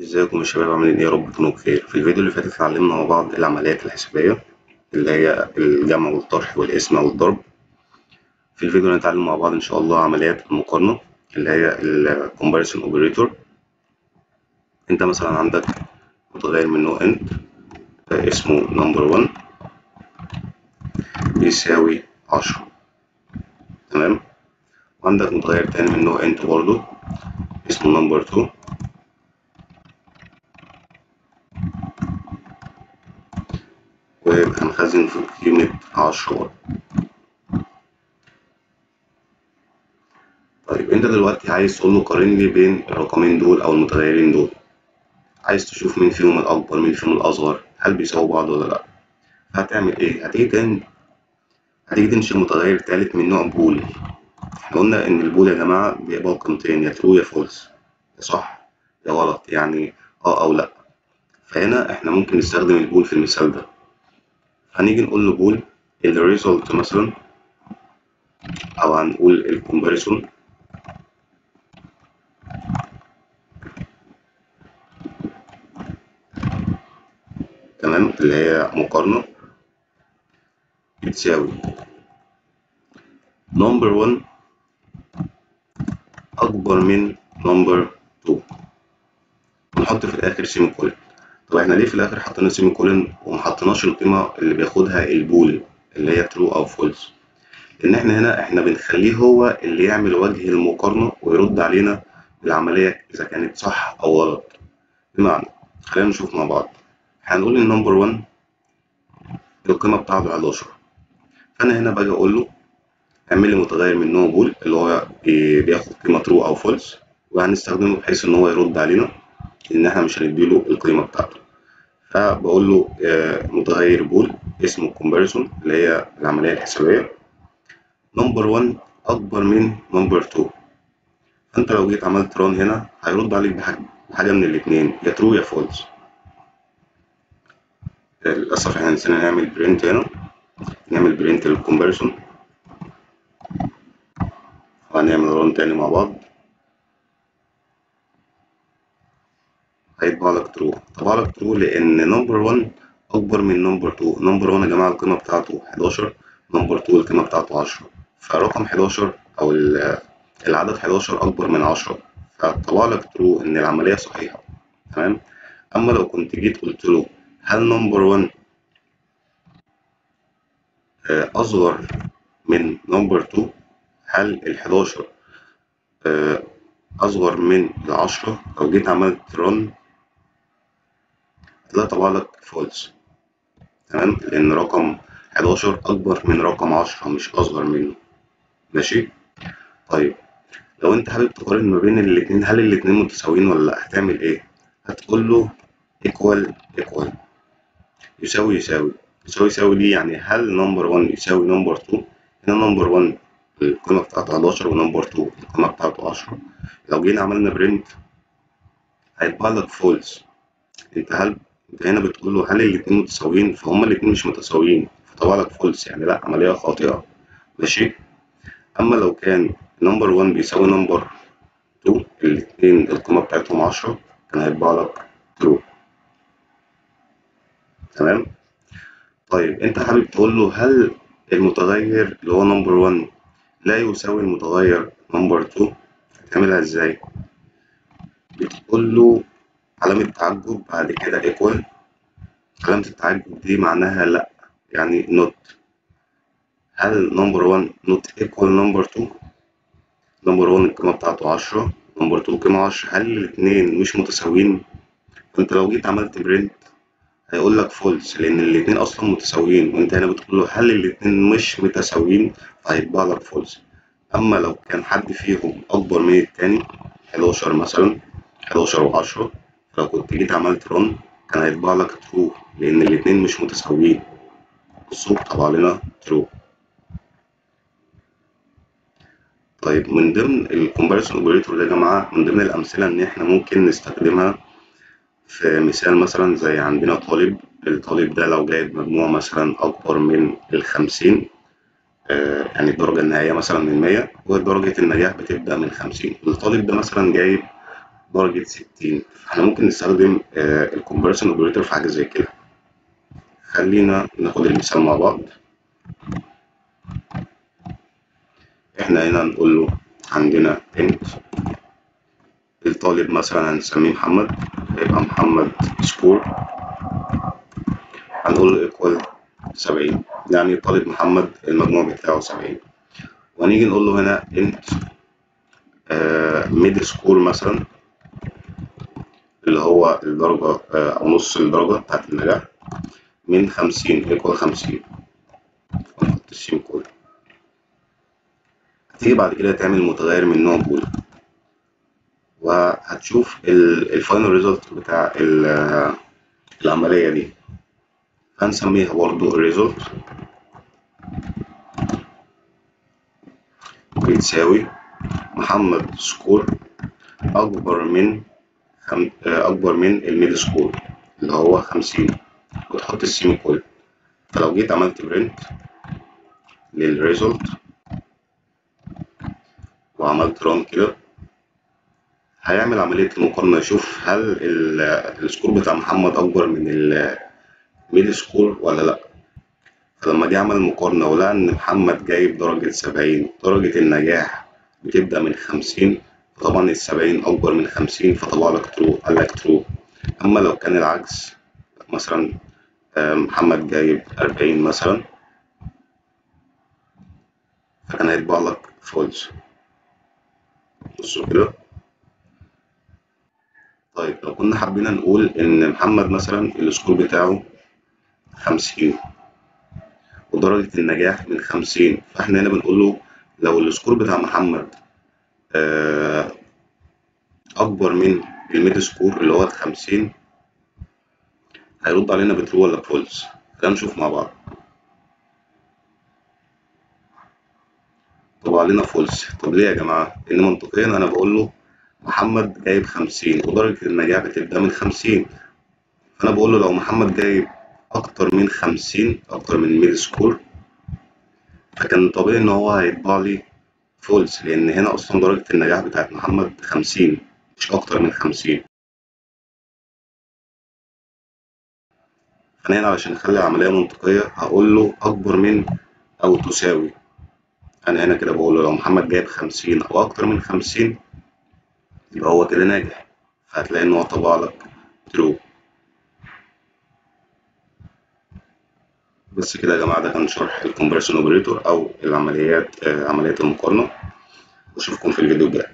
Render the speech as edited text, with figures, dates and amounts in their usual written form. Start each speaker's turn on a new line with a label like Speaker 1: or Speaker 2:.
Speaker 1: ازيكم يا شباب، عاملين ايه؟ يا رب تكونوا بخير. في الفيديو اللي فات اتعلمنا مع بعض العمليات الحسابية اللي هي الجمع والطرح والقسمة والضرب. في الفيديو هنتعلم مع بعض ان شاء الله عمليات المقارنة اللي هي ال comparison operator. انت مثلا عندك متغير من نوع انت اسمه number 1 بيساوي 10، تمام. وعندك متغير تاني من نوع انت برضه اسمه number 2 وهنخزن في قيمة 10. طيب انت دلوقتي عايز تقول له قارن لي بين الرقمين دول او المتغيرين دول، عايز تشوف مين فيهم الأكبر مين فيهم الأصغر، هل بيساووا بعض ولا لأ. هتعمل إيه؟ هتيجي تنشئ متغير تالت من نوع بول. إحنا قلنا إن البول يا جماعة بيقبل قيمتين، يا ترو يا فولس، يا صح يا غلط، يعني أو لأ. فهنا إحنا ممكن نستخدم البول في المثال ده. هنيجي نقول له بول الريزلت مثلا، أو هنقول الكومباريسون، تمام، اللي هي مقارنة، بتساوي نمبر 1 أكبر من نمبر 2، ونحط في الآخر سيمي كولن. طب احنا ليه في الاخر حطينا سيمي كولن وما حطيناش القيمه اللي بياخدها البول اللي هي ترو او فولس؟ لان احنا هنا بنخليه هو اللي يعمل وجه المقارنه ويرد علينا بالعمليه اذا كانت صح او غلط. بمعنى، خلينا نشوف مع بعض. هنقول ان نمبر 1 القيمه بتاعته 11، فانا هنا باجي اقول له اعمل لي متغير من نوع بول اللي هو بياخد قيمه ترو او فولس، وهنستخدمه بحيث ان هو يرد علينا ان احنا مش هنديله القيمه بتاعته. فبقول له متغير بول اسمه كومباريسون اللي هي العملية الحسابية، نمبر 1 أكبر من نمبر 2. فأنت لو جيت عملت ران هنا هيرد عليك بحاجة من الاتنين، يا ترو يا فولس. للأسف احنا نسينا نعمل برنت هنا، نعمل برنت للكومباريسون، وهنعمل ران تاني مع بعض. هيطبع لك ترو، طبع لك ترو لأن نمبر 1 أكبر من نمبر 2. نمبر 1 يا جماعة القيمة بتاعته 11، نمبر 2 القيمة بتاعته 10، فرقم 11 أو العدد 11 أكبر من 10، فطبع لك ترو إن العملية صحيحة، تمام. أما لو كنت جيت قلت له هل نمبر 1 أصغر من نمبر 2، هل ال 11 أصغر من ال 10، لو جيت عملت رن هتلاقي طبع لك فولس، تمام، لأن رقم 11 أكبر من رقم 10 مش أصغر منه. ماشي. طيب لو أنت حابب تقارن ما بين الاتنين، هل الاتنين متساويين ولا لأ، هتعمل إيه؟ هتقول له equal equal، يساوي يساوي. يساوي يساوي دي يعني هل نمبر 1 يساوي نمبر 2؟ هنا نمبر 1 القيمة بتاعته 11 ونمبر 2 القيمة بتاعته 10. لو جينا عملنا برنت هيطبع لك فولس. انت هنا بتقول له هل الاتنين متساويين، فهما الاتنين مش متساويين، فطبع لك فولس يعني لا، عملية خاطئة. ماشي. اما لو كان نمبر 1 بيساوي نمبر 2، الاتنين القيمة بتاعتهم 10، كان هيطبع لك ترو، تمام. طيب انت حابب تقول له هل المتغير اللي هو نمبر 1 لا يساوي المتغير نمبر 2؟ هتعملها ازاي؟ بتقول له علامة تعجب بعد كده equal. علامة التعجب دي معناها لا، يعني not. هل نمبر 1 not equal نمبر 2؟ نمبر 1 القيمة بتاعته 10، نمبر 2 القيمة 10، هل الاتنين مش متساويين؟ فانت لو جيت عملت برنت هيقول لك فولس لان الاتنين اصلا متساويين، وانت هنا بتقول له هل الاتنين مش متساويين، فهيطبع لك فولس. اما لو كان حد فيهم اكبر من التاني، 11 مثلا، 11 و10، لو كنت جيت عملت رن كان هيطبع لك ترو لان الاتنين مش متساويين. بصوا طبع لنا ترو. طيب من ضمن الكومباريسون اوبريتور يا جماعه، من ضمن الامثله ان احنا ممكن نستخدمها في مثال مثلا زي عندنا طالب. الطالب ده لو جايب مجموع مثلا أكبر من ال50، يعني الدرجة النهائية مثلا من 100 ودرجة النجاح بتبدأ من 50، الطالب ده مثلا جايب درجة 60. احنا ممكن نستخدم الكومباريسون اوبريتور في حاجة زي كده. خلينا ناخد المثال مع بعض. احنا هنا نقول له عندنا انت الطالب مثلا هنسميه محمد، هيبقى محمد سكور، هنقول له ايكوال 70، يعني الطالب محمد المجموع بتاعه 70. وهنيجي نقول له هنا انت ميد سكور مثلا، اللي هو الدرجة أو نص الدرجة بتاعت النجاح، من 50 ايكوال 50، ونحط السيم كود. هتيجي بعد كده تعمل متغير من نوع بول، وهتشوف الفاينل ريزلت بتاع العملية دي، هنسميها برضو الريزلت بتساوي محمد سكور أكبر من الميد سكور اللي هو 50، وتحط السيمي كولن. فلو جيت عملت برنت للريزلت وعملت ران كده، هيعمل عملية المقارنة يشوف هل السكور بتاع محمد أكبر من الميد سكور ولا لأ. فلما جه عمل مقارنة ولقى إن محمد جايب درجة 70، درجة النجاح بتبدأ من 50، فطبعا ال70 أكبر من 50، فطبع لك ترو، قال لك ترو. أما لو كان العكس، مثلا محمد جايب 40 مثلا، فكان هيطبع لك فولس. بصوا كده. طيب لو كنا حبينا نقول إن محمد مثلا السكور بتاعه 50 ودرجة النجاح من 50، فاحنا هنا بنقول له لو السكور بتاع محمد أكبر من الميد سكور اللي هو 50، هيرد علينا بترو ولا فولس. خلينا نشوف مع بعض. طب علينا فولس. طب ليه يا جماعة؟ لأن منطقيا أنا بقول له محمد جايب 50 ودرجة النجاح بتبدأ من 50، فأنا بقول له لو محمد جايب أكتر من 50، أكتر من الميد سكور، فكان طبيعي إن هو هيطبع لي فولس، لأن هنا أصلا درجة النجاح بتاعت محمد 50 مش أكتر من 50. فأنا هنا علشان أخلي العملية منطقية هقول له أكبر من أو تساوي. أنا هنا كده بقول له لو محمد جايب 50 أو أكتر من 50 يبقى هو كده ناجح، فهتلاقي إن هو طبع لك ترو. بس كده يا جماعة، ده كان شرح الكومبريشن اوبريتور أو العمليات عمليات المقارنة، وأشوفكم في الفيديو الجاي.